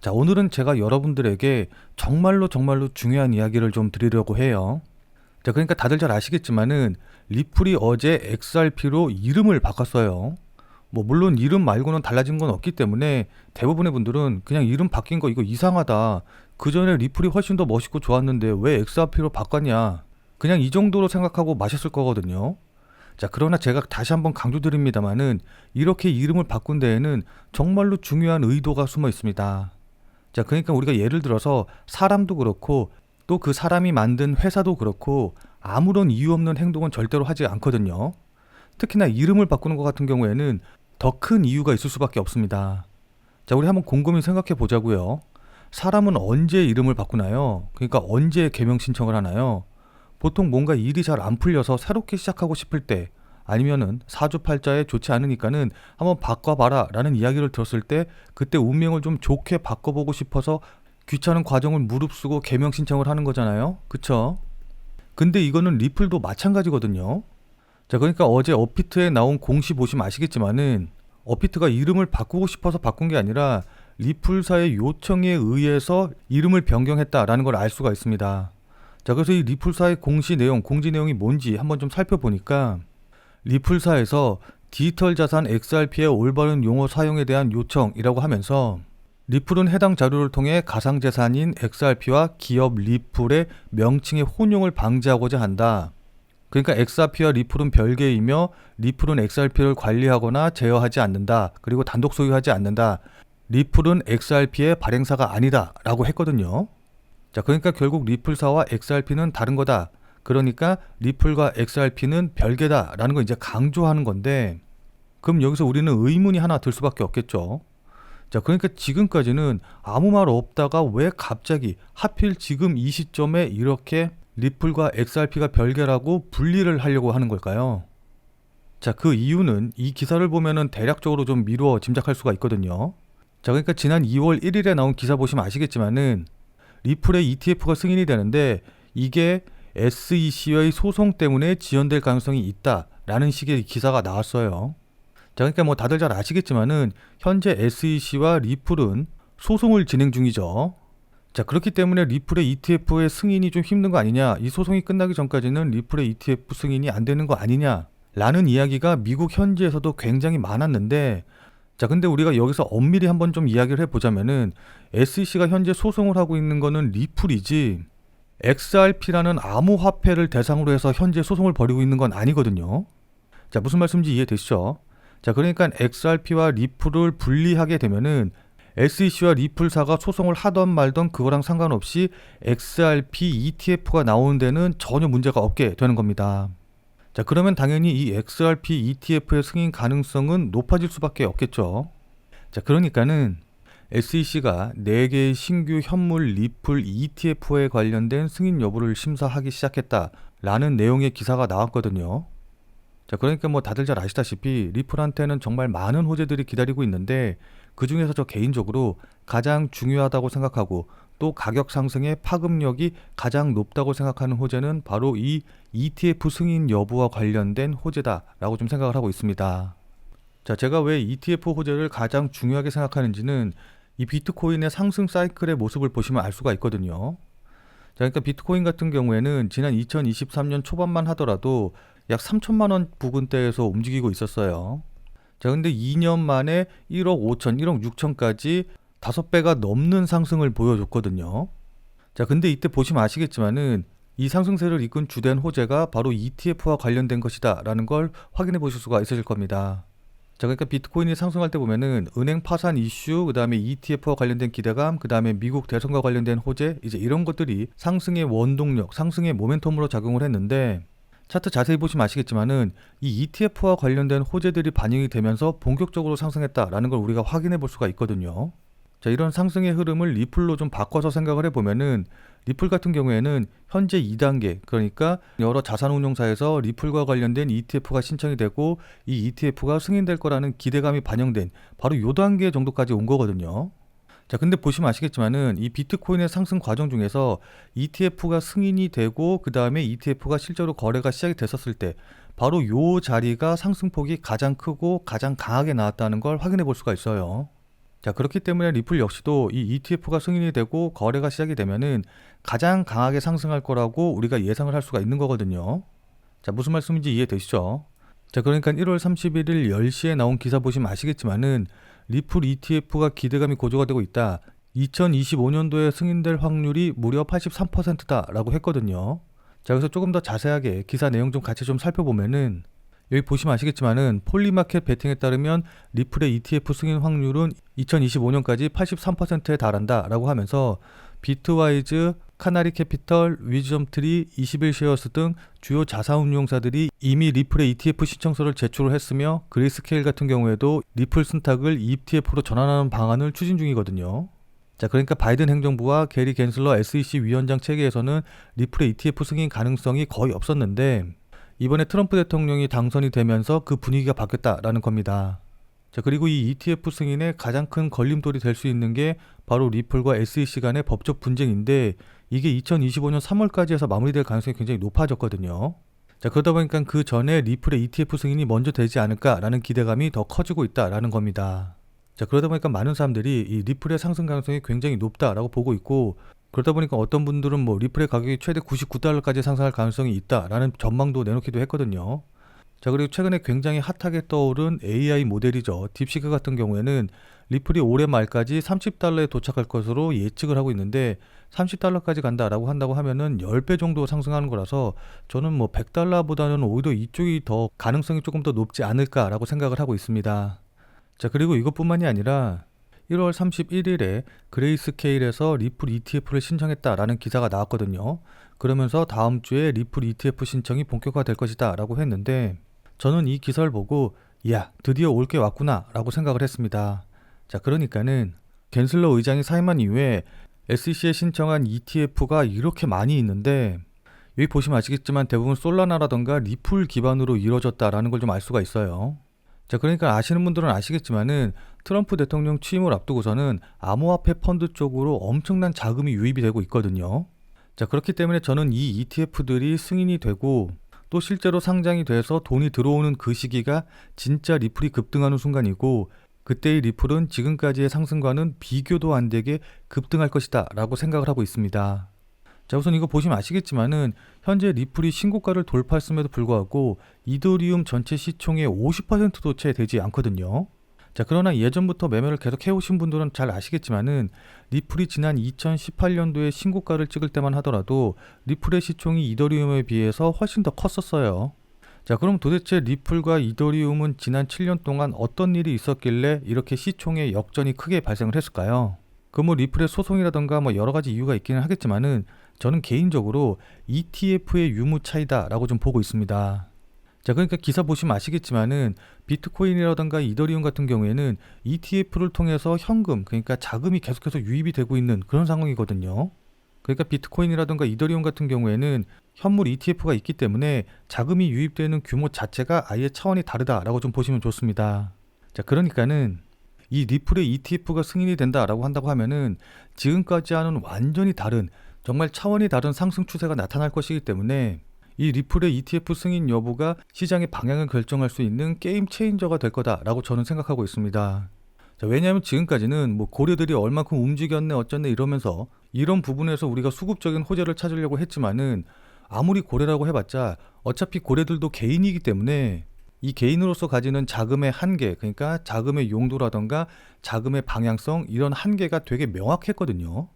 자, 오늘은 제가 여러분들에게 정말로 정말로 중요한 이야기를 좀 드리려고 해요. 자, 그러니까 다들 잘 아시겠지만은 리플이 어제 XRP로 이름을 바꿨어요. 물론 이름 말고는 달라진 건 없기 때문에 대부분의 분들은 그냥 이름 바뀐 거 이거 이상하다. 그 전에 리플이 훨씬 더 멋있고 좋았는데 왜 XRP로 바꿨냐. 그냥 이 정도로 생각하고 마셨을 거거든요. 자, 그러나 제가 다시 한번 강조드립니다만은 이렇게 이름을 바꾼 데에는 정말로 중요한 의도가 숨어 있습니다. 자, 그러니까 우리가 예를 들어서 사람도 그렇고 또 그 사람이 만든 회사도 그렇고 아무런 이유 없는 행동은 절대로 하지 않거든요. 특히나 이름을 바꾸는 것 같은 경우에는 더 큰 이유가 있을 수밖에 없습니다. 자, 우리 한번 곰곰이 생각해 보자고요. 사람은 언제 이름을 바꾸나요? 그러니까 언제 개명 신청을 하나요? 보통 뭔가 일이 잘 안 풀려서 새롭게 시작하고 싶을 때, 아니면은 사주팔자에 좋지 않으니까는 한번 바꿔봐라 라는 이야기를 들었을 때 그때 운명을 좀 좋게 바꿔보고 싶어서 귀찮은 과정을 무릅쓰고 개명 신청을 하는 거잖아요. 그쵸? 근데 이거는 리플도 마찬가지거든요. 자, 그러니까 어제 업비트에 나온 공시 보시면 아시겠지만은 업비트가 이름을 바꾸고 싶어서 바꾼 게 아니라 리플사의 요청에 의해서 이름을 변경했다라는 걸 알 수가 있습니다. 자, 그래서 이 리플사의 공시 내용, 공지 내용이 뭔지 한번 좀 살펴보니까 리플사에서 디지털 자산 XRP의 올바른 용어 사용에 대한 요청이라고 하면서 리플은 해당 자료를 통해 가상자산인 XRP와 기업 리플의 명칭의 혼용을 방지하고자 한다. 그러니까 XRP와 리플은 별개이며 리플은 XRP를 관리하거나 제어하지 않는다. 그리고 단독 소유하지 않는다. 리플은 XRP의 발행사가 아니다 라고 했거든요. 자, 그러니까 결국 리플사와 XRP는 다른 거다. 그러니까 리플과 XRP는 별개다 라는 걸 이제 강조하는 건데, 그럼 여기서 우리는 의문이 하나 들 수밖에 없겠죠. 자, 그러니까 지금까지는 아무 말 없다가 왜 갑자기 하필 지금 이 시점에 이렇게 리플과 XRP가 별개라고 분리를 하려고 하는 걸까요? 자, 그 이유는 이 기사를 보면은 대략적으로 좀 미루어 짐작할 수가 있거든요. 자, 그러니까 지난 2월 1일에 나온 기사 보시면 아시겠지만은 리플의 ETF가 승인이 되는데 이게 SEC의 소송 때문에 지연될 가능성이 있다라는 식의 기사가 나왔어요. 자, 그러니까 다들 잘 아시겠지만은 현재 SEC와 리플은 소송을 진행 중이죠. 자, 그렇기 때문에 리플의 ETF의 승인이 좀 힘든 거 아니냐, 이 소송이 끝나기 전까지는 리플의 ETF 승인이 안 되는 거 아니냐 라는 이야기가 미국 현지에서도 굉장히 많았는데, 자, 근데 우리가 여기서 엄밀히 한번 좀 이야기를 해보자면은 SEC가 현재 소송을 하고 있는 거는 리플이지 XRP라는 암호화폐를 대상으로 해서 현재 소송을 벌이고 있는 건 아니거든요. 자, 무슨 말씀인지 이해되시죠? 자, 그러니까 XRP와 리플을 분리하게 되면은 SEC와 리플사가 소송을 하던 말던 그거랑 상관없이 XRP ETF가 나오는 데는 전혀 문제가 없게 되는 겁니다. 자, 그러면 당연히 이 XRP ETF의 승인 가능성은 높아질 수밖에 없겠죠. 자, 그러니까는 SEC가 4개의 신규 현물 리플 ETF에 관련된 승인 여부를 심사하기 시작했다라는 내용의 기사가 나왔거든요. 자, 그러니까 다들 잘 아시다시피 리플한테는 정말 많은 호재들이 기다리고 있는데 그 중에서 저 개인적으로 가장 중요하다고 생각하고 또 가격 상승의 파급력이 가장 높다고 생각하는 호재는 바로 이 ETF 승인 여부와 관련된 호재다라고 좀 생각을 하고 있습니다. 자, 제가 왜 ETF 호재를 가장 중요하게 생각하는지는 이 비트코인의 상승 사이클의 모습을 보시면 알 수가 있거든요. 자, 그러니까 비트코인 같은 경우에는 지난 2023년 초반만 하더라도 약 3천만 원 부근대에서 움직이고 있었어요. 자, 근데 2년 만에 1억 5천, 1억 6천까지 5배가 넘는 상승을 보여줬거든요. 자, 근데 이때 보시면 아시겠지만은 이 상승세를 이끈 주된 호재가 바로 ETF와 관련된 것이다 라는 걸 확인해 보실 수가 있으실 겁니다. 자, 그러니까 비트코인이 상승할 때 보면은 은행 파산 이슈, 그 다음에 ETF와 관련된 기대감, 그 다음에 미국 대선과 관련된 호재, 이제 이런 것들이 상승의 원동력, 상승의 모멘텀으로 작용을 했는데, 차트 자세히 보시면 아시겠지만은 이 ETF와 관련된 호재들이 반영이 되면서 본격적으로 상승했다라는 걸 우리가 확인해 볼 수가 있거든요. 자, 이런 상승의 흐름을 리플로 좀 바꿔서 생각을 해보면은 리플 같은 경우에는 현재 2단계, 그러니까 여러 자산운용사에서 리플과 관련된 ETF가 신청이 되고 이 ETF가 승인될 거라는 기대감이 반영된 바로 요 단계 정도까지 온 거거든요. 자, 근데 보시면 아시겠지만은 이 비트코인의 상승 과정 중에서 ETF가 승인이 되고 그 다음에 ETF가 실제로 거래가 시작이 됐었을 때 바로 요 자리가 상승폭이 가장 크고 가장 강하게 나왔다는 걸 확인해 볼 수가 있어요. 자, 그렇기 때문에 리플 역시도 이 ETF가 승인이 되고 거래가 시작이 되면은 가장 강하게 상승할 거라고 우리가 예상을 할 수가 있는 거거든요. 자, 무슨 말씀인지 이해되시죠? 자, 그러니까 1월 31일 10시에 나온 기사 보시면 아시겠지만은 리플 ETF가 기대감이 고조가 되고 있다. 2025년도에 승인될 확률이 무려 83%다라고 했거든요. 자, 그래서 조금 더 자세하게 기사 내용 좀 같이 좀 살펴보면은 여기 보시면 아시겠지만은 폴리마켓 베팅에 따르면 리플의 ETF 승인 확률은 2025년까지 83%에 달한다라고 하면서 비트와이즈, 카나리 캐피털, 위즈덤트리, 21쉐어스 등 주요 자산운용사들이 이미 리플의 ETF 신청서를 제출을 했으며 그레이스케일 같은 경우에도 리플 순탁을 ETF로 전환하는 방안을 추진 중이거든요. 자, 그러니까 바이든 행정부와 게리 갠슬러 SEC 위원장 체계에서는 리플의 ETF 승인 가능성이 거의 없었는데 이번에 트럼프 대통령이 당선이 되면서 그 분위기가 바뀌었다라는 겁니다. 자, 그리고 이 ETF 승인의 가장 큰 걸림돌이 될 수 있는 게 바로 리플과 SEC 간의 법적 분쟁인데 이게 2025년 3월까지 해서 마무리될 가능성이 굉장히 높아졌거든요. 자, 그러다 보니까 그 전에 리플의 ETF 승인이 먼저 되지 않을까라는 기대감이 더 커지고 있다라는 겁니다. 자, 그러다 보니까 많은 사람들이 이 리플의 상승 가능성이 굉장히 높다라고 보고 있고 그러다 보니까 어떤 분들은 뭐 리플의 가격이 최대 99달러까지 상승할 가능성이 있다라는 전망도 내놓기도 했거든요. 자, 그리고 최근에 굉장히 핫하게 떠오른 AI 모델이죠. 딥시크 같은 경우에는 리플이 올해 말까지 30달러에 도착할 것으로 예측을 하고 있는데 30달러까지 간다라고 한다고 하면은 10배 정도 상승하는 거라서 저는 뭐 100달러보다는 오히려 이쪽이 더 가능성이 조금 더 높지 않을까라고 생각을 하고 있습니다. 자, 그리고 이것뿐만이 아니라 1월 31일에 그레이스케일에서 리플 ETF를 신청했다라는 기사가 나왔거든요. 그러면서 다음 주에 리플 ETF 신청이 본격화될 것이다 라고 했는데 저는 이 기사를 보고 이야, 드디어 올 게 왔구나 라고 생각을 했습니다. 자, 그러니까는 갠슬러 의장이 사임한 이후에 SEC에 신청한 ETF가 이렇게 많이 있는데 여기 보시면 아시겠지만 대부분 솔라나라던가 리플 기반으로 이루어졌다라는 걸 좀 알 수가 있어요. 자, 그러니까 아시는 분들은 아시겠지만은 트럼프 대통령 취임을 앞두고서는 암호화폐 펀드 쪽으로 엄청난 자금이 유입이 되고 있거든요. 자, 그렇기 때문에 저는 이 ETF들이 승인이 되고 또 실제로 상장이 돼서 돈이 들어오는 그 시기가 진짜 리플이 급등하는 순간이고 그때의 리플은 지금까지의 상승과는 비교도 안 되게 급등할 것이다 라고 생각을 하고 있습니다. 자, 우선 이거 보시면 아시겠지만은 현재 리플이 신고가를 돌파했음에도 불구하고 이더리움 전체 시총의 50%도 채 되지 않거든요. 자, 그러나 예전부터 매매를 계속 해오신 분들은 잘 아시겠지만은 리플이 지난 2018년도에 신고가를 찍을 때만 하더라도 리플의 시총이 이더리움에 비해서 훨씬 더 컸었어요. 자, 그럼 도대체 리플과 이더리움은 지난 7년 동안 어떤 일이 있었길래 이렇게 시총의 역전이 크게 발생을 했을까요? 그 뭐 리플의 소송이라던가 뭐 여러 가지 이유가 있기는 하겠지만은 저는 개인적으로 ETF의 유무 차이다라고 좀 보고 있습니다. 자, 그러니까 기사 보시면 아시겠지만은 비트코인이라던가 이더리움 같은 경우에는 ETF를 통해서 현금, 그러니까 자금이 계속해서 유입이 되고 있는 그런 상황이거든요. 그러니까 비트코인이라던가 이더리움 같은 경우에는 현물 ETF가 있기 때문에 자금이 유입되는 규모 자체가 아예 차원이 다르다라고 좀 보시면 좋습니다. 자, 그러니까는 이 리플의 ETF가 승인이 된다라고 한다고 하면은 지금까지와는 완전히 다른 정말 차원이 다른 상승 추세가 나타날 것이기 때문에 이 리플의 ETF 승인 여부가 시장의 방향을 결정할 수 있는 게임 체인저가 될 거다라고 저는 생각하고 있습니다. 자, 왜냐하면 지금까지는 뭐 고래들이 얼만큼 움직였네 어쩌네 이러면서 이런 부분에서 우리가 수급적인 호재를 찾으려고 했지만은 아무리 고래라고 해봤자 어차피 고래들도 개인이기 때문에 이 개인으로서 가지는 자금의 한계, 그러니까 자금의 용도라던가 자금의 방향성 이런 한계가 되게 명확했거든요.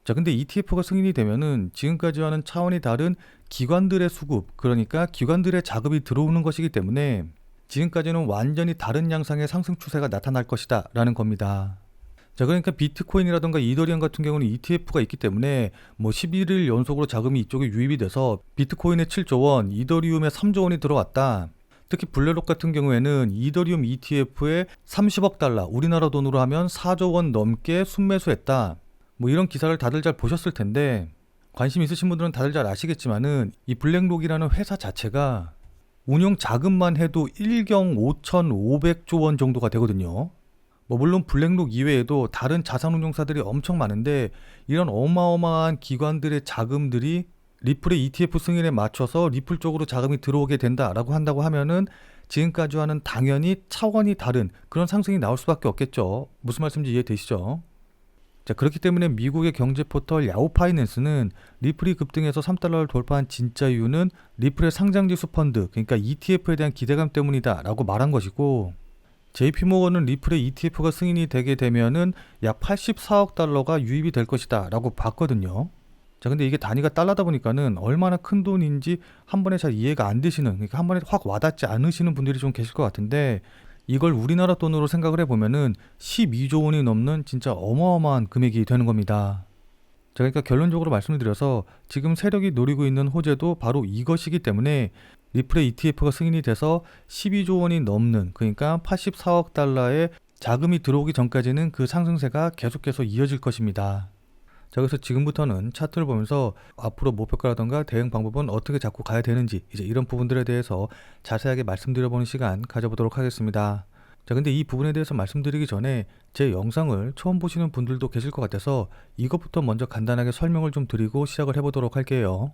자, 근데 ETF가 승인이 되면은 지금까지와는 차원이 다른 기관들의 수급, 그러니까 기관들의 자금이 들어오는 것이기 때문에 지금까지는 완전히 다른 양상의 상승 추세가 나타날 것이다 라는 겁니다. 자, 그러니까 비트코인이라던가 이더리움 같은 경우는 ETF가 있기 때문에 뭐 11일 연속으로 자금이 이쪽에 유입이 돼서 비트코인에 7조 원, 이더리움에 3조 원이 들어왔다. 특히 블랙록 같은 경우에는 이더리움 ETF에 30억 달러, 우리나라 돈으로 하면 4조 원 넘게 순매수했다. 뭐 이런 기사를 다들 잘 보셨을 텐데 관심 있으신 분들은 다들 잘 아시겠지만은 이 블랙록이라는 회사 자체가 운용 자금만 해도 1경 5,500조 원 정도가 되거든요. 뭐 물론 블랙록 이외에도 다른 자산운용사들이 엄청 많은데 이런 어마어마한 기관들의 자금들이 리플의 ETF 승인에 맞춰서 리플 쪽으로 자금이 들어오게 된다라고 한다고 하면은 지금까지와는 당연히 차원이 다른 그런 상승이 나올 수밖에 없겠죠. 무슨 말씀인지 이해되시죠? 자, 그렇기 때문에 미국의 경제 포털 야후 파이낸스는 리플이 급등해서 3달러를 돌파한 진짜 이유는 리플의 상장지수 펀드, 그러니까 ETF에 대한 기대감 때문이다 라고 말한 것이고, JP모건은 리플의 ETF가 승인이 되게 되면은 약 84억 달러가 유입이 될 것이다 라고 봤거든요. 자, 근데 이게 단위가 달러다 보니까는 얼마나 큰 돈인지 한 번에 잘 이해가 안 되시는, 그러니까 한 번에 확 와닿지 않으시는 분들이 좀 계실 것 같은데, 이걸 우리나라 돈으로 생각을 해보면은 12조 원이 넘는 진짜 어마어마한 금액이 되는 겁니다. 자, 그러니까 결론적으로 말씀을 드려서 지금 세력이 노리고 있는 호재도 바로 이것이기 때문에 리플의 ETF가 승인이 돼서 12조 원이 넘는, 그러니까 84억 달러의 자금이 들어오기 전까지는 그 상승세가 계속해서 이어질 것입니다. 자, 그래서 지금부터는 차트를 보면서 앞으로 목표가라던가 대응 방법은 어떻게 잡고 가야 되는지, 이제 이런 부분들에 대해서 자세하게 말씀드려보는 시간 가져보도록 하겠습니다. 자, 근데 이 부분에 대해서 말씀드리기 전에 제 영상을 처음 보시는 분들도 계실 것 같아서 이것부터 먼저 간단하게 설명을 좀 드리고 시작을 해보도록 할게요.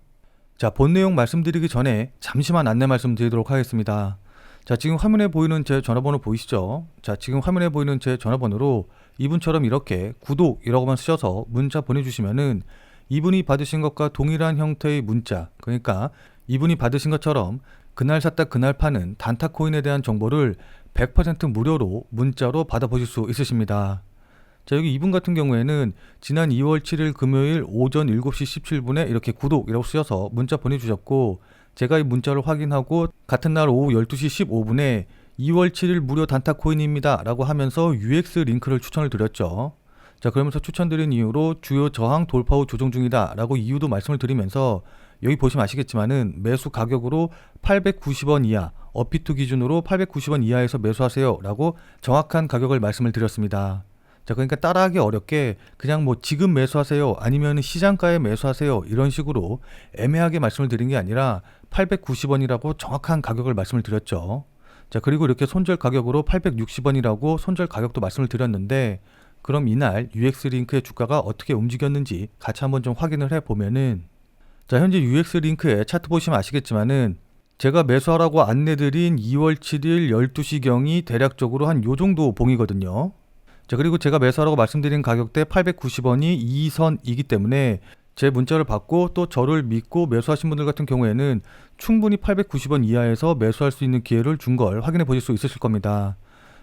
자, 본 내용 말씀드리기 전에 잠시만 안내 말씀드리도록 하겠습니다. 자, 지금 화면에 보이는 제 전화번호 보이시죠? 자, 지금 화면에 보이는 제 전화번호로 이분처럼 이렇게 구독이라고만 쓰셔서 문자 보내주시면은 이분이 받으신 것과 동일한 형태의 문자, 그러니까 이분이 받으신 것처럼 그날 샀다 그날 파는 단타코인에 대한 정보를 100% 무료로 문자로 받아보실 수 있으십니다. 자, 여기 이분 같은 경우에는 지난 2월 7일 금요일 오전 7시 17분에 이렇게 구독이라고 쓰셔서 문자 보내주셨고, 제가 이 문자를 확인하고 같은 날 오후 12시 15분에 2월 7일 무료 단타코인입니다 라고 하면서 UX 링크를 추천을 드렸죠. 자, 그러면서 추천드린 이유로 주요 저항 돌파 후 조정 중이다 라고 이유도 말씀을 드리면서 여기 보시면 아시겠지만은 매수 가격으로 890원 이하, 업비트 기준으로 890원 이하에서 매수하세요 라고 정확한 가격을 말씀을 드렸습니다. 자, 그러니까 따라하기 어렵게 그냥 뭐 지금 매수하세요 아니면 시장가에 매수하세요 이런 식으로 애매하게 말씀을 드린 게 아니라 890원이라고 정확한 가격을 말씀을 드렸죠. 자, 그리고 이렇게 손절 가격으로 860원이라고 손절 가격도 말씀을 드렸는데, 그럼 이날 UX링크의 주가가 어떻게 움직였는지 같이 한번 좀 확인을 해보면은, 자, 현재 UX링크의 차트 보시면 아시겠지만은 제가 매수하라고 안내드린 2월 7일 12시경이 대략적으로 한 요 정도 봉이거든요. 자, 그리고 제가 매수하라고 말씀드린 가격대 890원이 2선이기 때문에 제 문자를 받고 또 저를 믿고 매수하신 분들 같은 경우에는 충분히 890원 이하에서 매수할 수 있는 기회를 준 걸 확인해 보실 수 있으실 겁니다.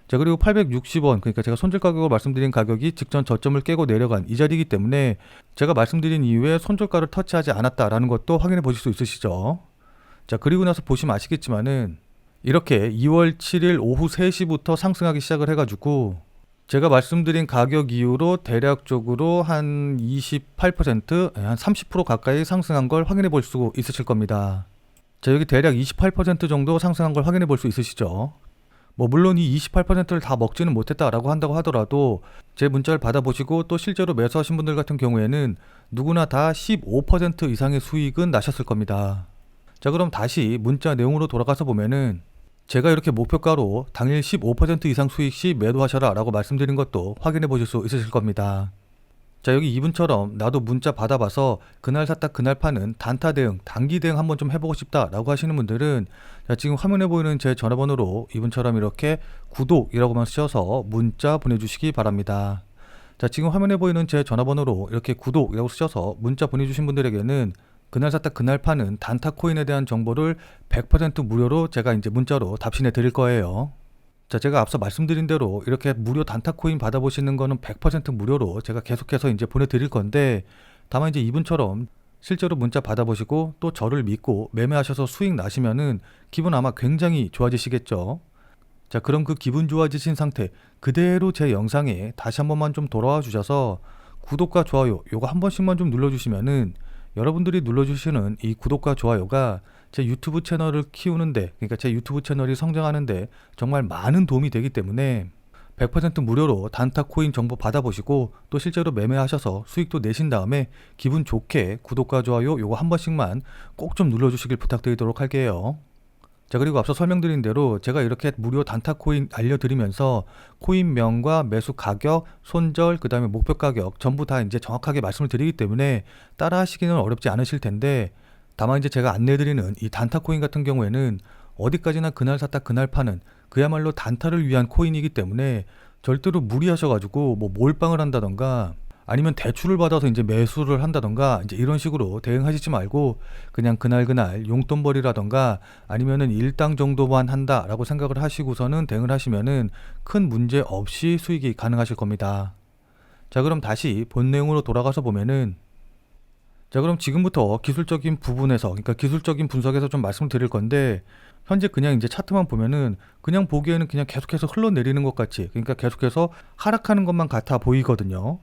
자, 그리고 860원, 그러니까 제가 손절 가격으로 말씀드린 가격이 직전 저점을 깨고 내려간 이 자리이기 때문에 제가 말씀드린 이후에 손절가를 터치하지 않았다라는 것도 확인해 보실 수 있으시죠. 자, 그리고 나서 보시면 아시겠지만은 이렇게 2월 7일 오후 3시부터 상승하기 시작을 해가지고 제가 말씀드린 가격 이후로 대략적으로 한 28%, 한 30% 가까이 상승한 걸 확인해 볼 수 있으실 겁니다. 자, 여기 대략 28% 정도 상승한 걸 확인해 볼 수 있으시죠. 뭐 물론 이 28%를 다 먹지는 못했다라고 한다고 하더라도 제 문자를 받아보시고 또 실제로 매수하신 분들 같은 경우에는 누구나 다 15% 이상의 수익은 나셨을 겁니다. 자, 그럼 다시 문자 내용으로 돌아가서 보면은 제가 이렇게 목표가로 당일 15% 이상 수익 시 매도하셔라 라고 말씀드린 것도 확인해 보실 수 있으실 겁니다. 자, 여기 이분처럼 나도 문자 받아봐서 그날 샀다 그날 파는 단타 대응, 단기 대응 한번 좀 해보고 싶다 라고 하시는 분들은 자, 지금 화면에 보이는 제 전화번호로 이분처럼 이렇게 구독이라고만 쓰셔서 문자 보내주시기 바랍니다. 자, 지금 화면에 보이는 제 전화번호로 이렇게 구독이라고 쓰셔서 문자 보내주신 분들에게는 그날 샀다 그날 파는 단타 코인에 대한 정보를 100% 무료로 제가 이제 문자로 답신해 드릴 거예요. 자, 제가 앞서 말씀드린 대로 이렇게 무료 단타 코인 받아보시는 거는 100% 무료로 제가 계속해서 이제 보내드릴 건데, 다만 이제 이분처럼 실제로 문자 받아보시고 또 저를 믿고 매매하셔서 수익 나시면은 기분 아마 굉장히 좋아지시겠죠. 자, 그럼 그 기분 좋아지신 상태 그대로 제 영상에 다시 한 번만 좀 돌아와 주셔서 구독과 좋아요 요거 한 번씩만 좀 눌러주시면은 여러분들이 눌러주시는 이 구독과 좋아요가 제 유튜브 채널을 키우는데, 그러니까 제 유튜브 채널이 성장하는데 정말 많은 도움이 되기 때문에 100% 무료로 단타 코인 정보 받아보시고 또 실제로 매매하셔서 수익도 내신 다음에 기분 좋게 구독과 좋아요 요거 한 번씩만 꼭 좀 눌러주시길 부탁드리도록 할게요. 자, 그리고 앞서 설명드린 대로 제가 이렇게 무료 단타 코인 알려드리면서 코인명과 매수 가격, 손절, 그 다음에 목표 가격 전부 다 이제 정확하게 말씀을 드리기 때문에 따라 하시기는 어렵지 않으실 텐데, 다만 이제 제가 안내드리는 이 단타 코인 같은 경우에는 어디까지나 그날 샀다 그날 파는 그야말로 단타를 위한 코인이기 때문에 절대로 무리하셔가지고 뭐 몰빵을 한다던가 아니면 대출을 받아서 이제 매수를 한다던가 이제 이런 식으로 대응하시지 말고 그냥 그날 용돈벌이라던가 아니면은 일당 정도만 한다라고 생각을 하시고서는 대응을 하시면은 큰 문제 없이 수익이 가능하실 겁니다. 자, 그럼 다시 본 내용으로 돌아가서 보면은 자, 그럼 지금부터 기술적인 부분에서 그러니까 기술적인 분석에서 좀 말씀을 드릴 건데 현재 그냥 이제 차트만 보면은 그냥 보기에는 그냥 계속해서 흘러내리는 것 같이 그러니까 계속해서 하락하는 것만 같아 보이거든요.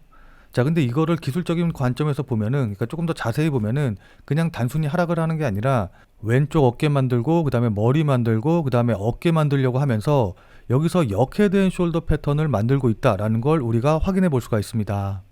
자, 근데 이거를 기술적인 관점에서 보면은 그러니까 조금 더 자세히 보면은 그냥 단순히 하락을 하는 게 아니라 왼쪽 어깨 만들고 그다음에 머리 만들고 그다음에 어깨 만들려고 하면서 여기서 역헤드앤 숄더 패턴을 만들고 있다라는 걸 우리가 확인해 볼 수가 있습니다.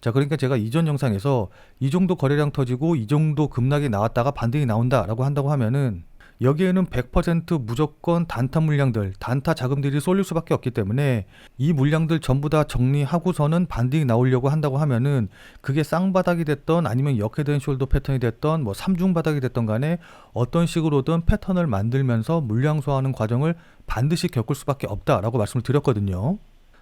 자, 그러니까 제가 이전 영상에서 이 정도 거래량 터지고 이 정도 급락이 나왔다가 반등이 나온다라고 한다고 하면은 여기에는 100% 무조건 단타 물량들, 단타 자금들이 쏠릴 수밖에 없기 때문에 이 물량들 전부 다 정리하고서는 반등이 나오려고 한다고 하면은 그게 쌍바닥이 됐던 아니면 역헤드앤 숄더 패턴이 됐던 뭐 삼중바닥이 됐던 간에 어떤 식으로든 패턴을 만들면서 물량 소화하는 과정을 반드시 겪을 수밖에 없다라고 말씀을 드렸거든요.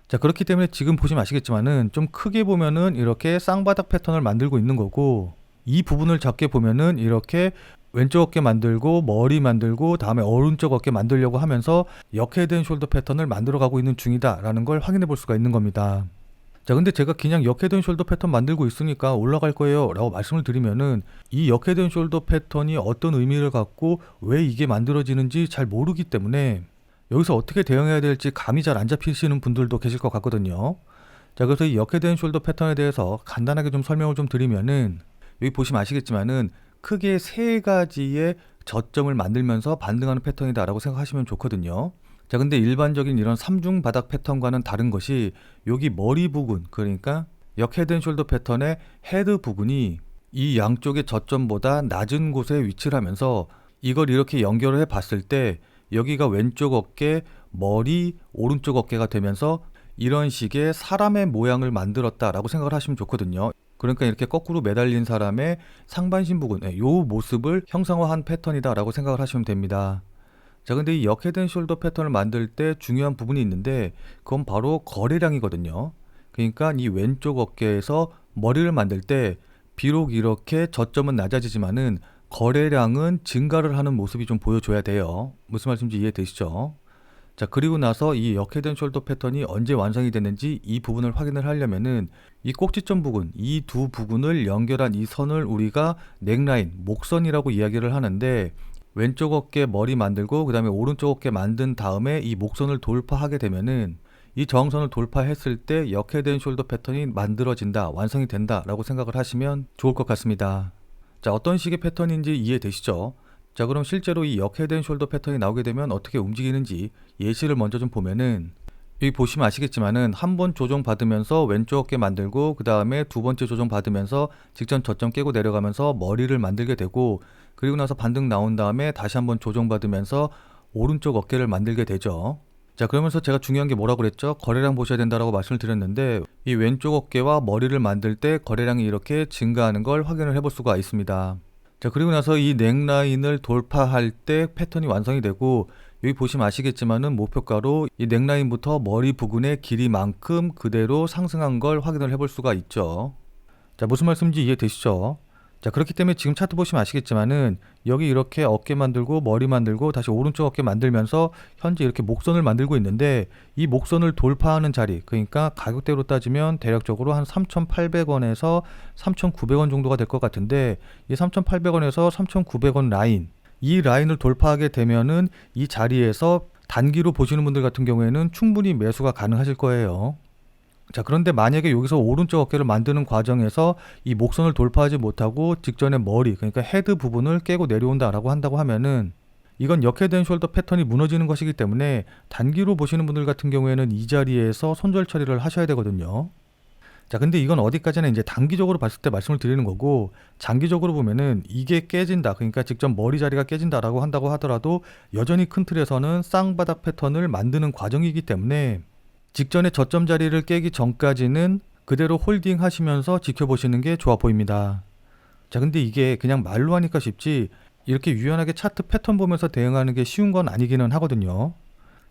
자, 그렇기 때문에 지금 보시면 아시겠지만은 좀 크게 보면은 이렇게 쌍바닥 패턴을 만들고 있는 거고 이 부분을 작게 보면은 이렇게 왼쪽 어깨 만들고 머리 만들고 다음에 오른쪽 어깨 만들려고 하면서 역헤드앤 숄더 패턴을 만들어가고 있는 중이다라는 걸 확인해 볼 수가 있는 겁니다. 자, 근데 제가 그냥 역헤드앤 숄더 패턴 만들고 있으니까 올라갈 거예요 라고 말씀을 드리면은 이 역헤드앤 숄더 패턴이 어떤 의미를 갖고 왜 이게 만들어지는지 잘 모르기 때문에 여기서 어떻게 대응해야 될지 감이 잘 안 잡히시는 분들도 계실 것 같거든요. 자, 그래서 이 역헤드앤 숄더 패턴에 대해서 간단하게 좀 설명을 좀 드리면은 여기 보시면 아시겠지만은 크게 세 가지의 저점을 만들면서 반등하는 패턴이다라고 생각하시면 좋거든요. 자, 근데 일반적인 이런 삼중 바닥 패턴과는 다른 것이 여기 머리 부분 그러니까 역헤드앤숄더 패턴의 헤드 부분이 이 양쪽의 저점보다 낮은 곳에 위치를 하면서 이걸 이렇게 연결을 해 봤을 때 여기가 왼쪽 어깨, 머리, 오른쪽 어깨가 되면서 이런 식의 사람의 모양을 만들었다라고 생각을 하시면 좋거든요. 그러니까 이렇게 거꾸로 매달린 사람의 상반신 부분, 이 모습을 형상화한 패턴이다라고 생각을 하시면 됩니다. 자, 근데 이 역헤드앤숄더 패턴을 만들 때 중요한 부분이 있는데 그건 바로 거래량이거든요. 그러니까 이 왼쪽 어깨에서 머리를 만들 때 비록 이렇게 저점은 낮아지지만은 거래량은 증가를 하는 모습이 좀 보여줘야 돼요. 무슨 말씀인지 이해되시죠? 자, 그리고 나서 이 역헤드앤숄더 패턴이 언제 완성이 됐는지 이 부분을 확인을 하려면은 이 꼭지점 부분, 이 두 부분을 연결한 이 선을 우리가 넥라인, 목선이라고 이야기를 하는데 왼쪽 어깨 머리 만들고 그 다음에 오른쪽 어깨 만든 다음에 이 목선을 돌파하게 되면은 이 저항선을 돌파했을 때 역헤드앤숄더 패턴이 만들어진다, 완성이 된다 라고 생각을 하시면 좋을 것 같습니다. 자, 어떤 식의 패턴인지 이해되시죠? 자, 그럼 실제로 이 역헤드앤숄더 패턴이 나오게 되면 어떻게 움직이는지 예시를 먼저 좀 보면은 여기 보시면 아시겠지만은 한 번 조정 받으면서 왼쪽 어깨 만들고 그 다음에 두 번째 조정 받으면서 직전 저점 깨고 내려가면서 머리를 만들게 되고 그리고 나서 반등 나온 다음에 다시 한번 조정 받으면서 오른쪽 어깨를 만들게 되죠. 자, 그러면서 제가 중요한 게 뭐라고 그랬죠? 거래량 보셔야 된다라고 말씀을 드렸는데 이 왼쪽 어깨와 머리를 만들 때 거래량이 이렇게 증가하는 걸 확인을 해볼 수가 있습니다. 자, 그리고 나서 이 넥라인을 돌파할 때 패턴이 완성이 되고 여기 보시면 아시겠지만은 목표가로 이 넥라인부터 머리 부근의 길이만큼 그대로 상승한 걸 확인을 해볼 수가 있죠. 자, 무슨 말씀인지 이해되시죠? 자, 그렇기 때문에 지금 차트 보시면 아시겠지만은 여기 이렇게 어깨 만들고 머리 만들고 다시 오른쪽 어깨 만들면서 현재 이렇게 목선을 만들고 있는데 이 목선을 돌파하는 자리 그러니까 가격대로 따지면 대략적으로 한 3,800원에서 3,900원 정도가 될 것 같은데 이 3,800원에서 3,900원 라인 이 라인을 돌파하게 되면은 이 자리에서 단기로 보시는 분들 같은 경우에는 충분히 매수가 가능하실 거예요. 자, 그런데 만약에 여기서 오른쪽 어깨를 만드는 과정에서 이 목선을 돌파하지 못하고 직전에 머리 그러니까 헤드 부분을 깨고 내려온다라고 한다고 하면은 이건 역헤드앤숄더 패턴이 무너지는 것이기 때문에 단기로 보시는 분들 같은 경우에는 이 자리에서 손절 처리를 하셔야 되거든요. 자, 근데 이건 어디까지나 이제 단기적으로 봤을 때 말씀을 드리는 거고 장기적으로 보면은 이게 깨진다 그러니까 직접 머리 자리가 깨진다라고 한다고 하더라도 여전히 큰 틀에서는 쌍바닥 패턴을 만드는 과정이기 때문에 직전에 저점 자리를 깨기 전까지는 그대로 홀딩 하시면서 지켜보시는 게 좋아 보입니다. 자, 근데 이게 그냥 말로 하니까 쉽지 이렇게 유연하게 차트 패턴 보면서 대응하는 게 쉬운 건 아니기는 하거든요.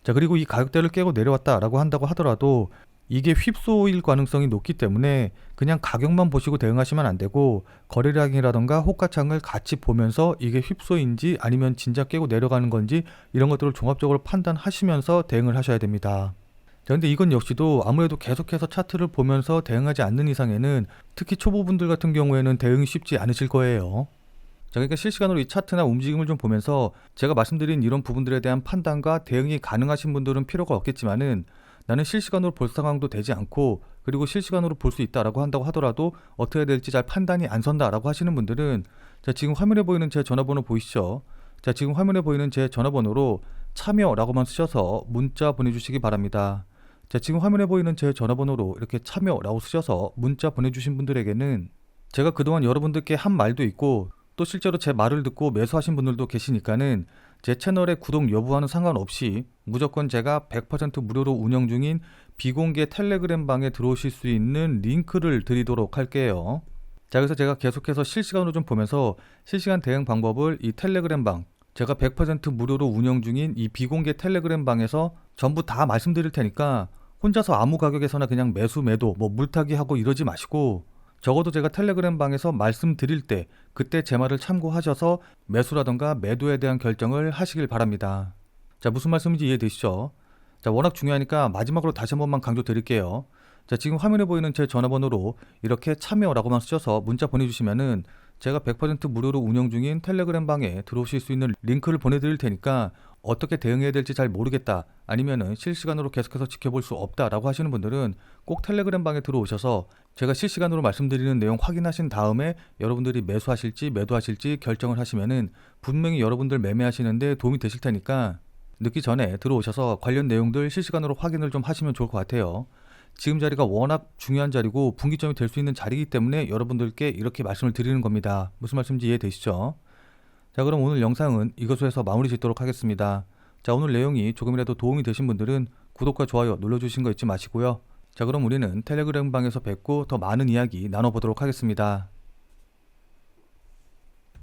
자, 그리고 이 가격대를 깨고 내려왔다라고 한다고 하더라도 이게 휩소일 가능성이 높기 때문에 그냥 가격만 보시고 대응하시면 안 되고 거래량이라던가 호가창을 같이 보면서 이게 휩소인지 아니면 진짜 깨고 내려가는 건지 이런 것들을 종합적으로 판단하시면서 대응을 하셔야 됩니다. 자, 근데 이건 역시도 아무래도 계속해서 차트를 보면서 대응하지 않는 이상에는 특히 초보분들 같은 경우에는 대응이 쉽지 않으실 거예요. 자, 그러니까 실시간으로 이 차트나 움직임을 좀 보면서 제가 말씀드린 이런 부분들에 대한 판단과 대응이 가능하신 분들은 필요가 없겠지만은 나는 실시간으로 볼 상황도 되지 않고 그리고 실시간으로 볼 수 있다라고 한다고 하더라도 어떻게 해야 될지 잘 판단이 안 선다라고 하시는 분들은 자, 지금 화면에 보이는 제 전화번호 보이시죠? 자, 지금 화면에 보이는 제 전화번호로 참여라고만 쓰셔서 문자 보내주시기 바랍니다. 자, 지금 화면에 보이는 제 전화번호로 이렇게 참여라고 쓰셔서 문자 보내주신 분들에게는 제가 그동안 여러분들께 한 말도 있고 또 실제로 제 말을 듣고 매수하신 분들도 계시니까는 제 채널의 구독 여부와는 상관없이 무조건 제가 100% 무료로 운영 중인 비공개 텔레그램 방에 들어오실 수 있는 링크를 드리도록 할게요. 자, 그래서 제가 계속해서 실시간으로 좀 보면서 실시간 대응 방법을 이 텔레그램 방, 제가 100% 무료로 운영 중인 이 비공개 텔레그램 방에서 전부 다 말씀드릴 테니까 혼자서 아무 가격에서나 그냥 매수 매도 뭐 물타기 하고 이러지 마시고 적어도 제가 텔레그램 방에서 말씀드릴 때 그때 제 말을 참고하셔서 매수라던가 매도에 대한 결정을 하시길 바랍니다. 자, 무슨 말씀인지 이해되시죠? 자, 워낙 중요하니까 마지막으로 다시 한 번만 강조 드릴게요. 자, 지금 화면에 보이는 제 전화번호로 이렇게 참여라고만 쓰셔서 문자 보내주시면은 제가 100% 무료로 운영 중인 텔레그램 방에 들어오실 수 있는 링크를 보내드릴 테니까 어떻게 대응해야 될지 잘 모르겠다 아니면은 실시간으로 계속해서 지켜볼 수 없다라고 하시는 분들은 꼭 텔레그램 방에 들어오셔서 제가 실시간으로 말씀드리는 내용 확인하신 다음에 여러분들이 매수하실지 매도하실지 결정을 하시면은 분명히 여러분들 매매하시는데 도움이 되실 테니까 늦기 전에 들어오셔서 관련 내용들 실시간으로 확인을 좀 하시면 좋을 것 같아요. 지금 자리가 워낙 중요한 자리고 분기점이 될 수 있는 자리이기 때문에 여러분들께 이렇게 말씀을 드리는 겁니다. 무슨 말씀인지 이해되시죠? 자, 그럼 오늘 영상은 이것으로 해서 마무리 짓도록 하겠습니다. 자, 오늘 내용이 조금이라도 도움이 되신 분들은 구독과 좋아요 눌러주신 거 잊지 마시고요. 자, 그럼 우리는 텔레그램 방에서 뵙고 더 많은 이야기 나눠보도록 하겠습니다.